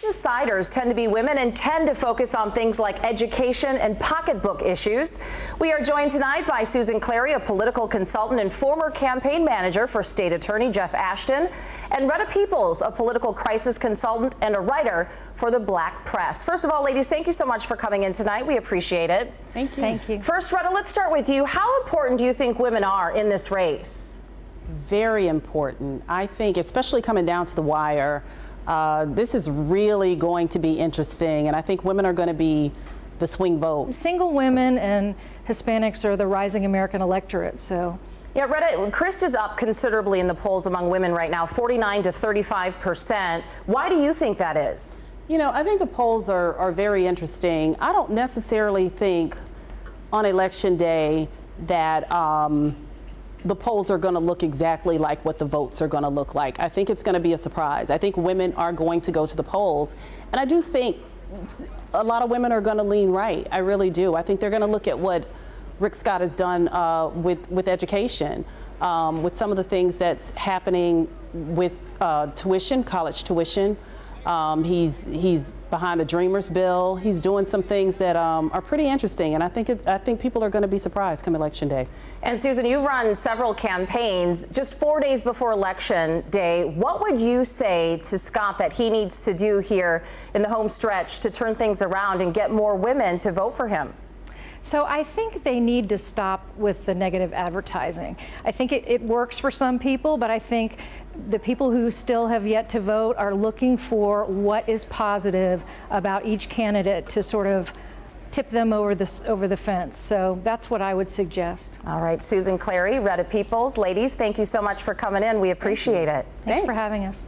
Deciders tend to be women and tend to focus on things like education and pocketbook issues. We are joined tonight by Susan Clary, a political consultant and former campaign manager for State Attorney Jeff Ashton, and Retta Peoples, a political crisis consultant and a writer for the Black Press. First of all, ladies, thank you so much for coming in tonight. We appreciate it. Thank you. Thank you. First, Retta, let's start with you. How important do you think women are in this race? Very important. I think, especially coming down to the wire, this is really going to be interesting, and I think women are going to be the swing vote. Single women and Hispanics are the rising American electorate, so. Yeah, Retta, Crist is up considerably in the polls among women right now, 49 to 35%. Why do you think that is? You know, I think the polls are very interesting. I don't necessarily think on election day that the polls are going to look exactly like what the votes are going to look like. I think it's going to be a surprise. I think women are going to go to the polls, and I do think a lot of women are going to lean right. I really do. I think they're going to look at what Rick Scott has done with education, with some of the things that's happening with tuition, college tuition. He's behind the Dreamers bill. He's doing some things that are pretty interesting, and I think people are going to be surprised come election day. And Susan, you've run several campaigns. Just 4 days before election day, what would you say to Scott that he needs to do here in the home stretch to turn things around and get more women to vote for him? So I think they need to stop with the negative advertising. I think it works for some people, but I think the people who still have yet to vote are looking for what is positive about each candidate to sort of tip them over the fence. So that's what I would suggest. All right, Susan Clary, Retta Peoples, ladies, thank you so much for coming in. We appreciate it. Thanks for having us.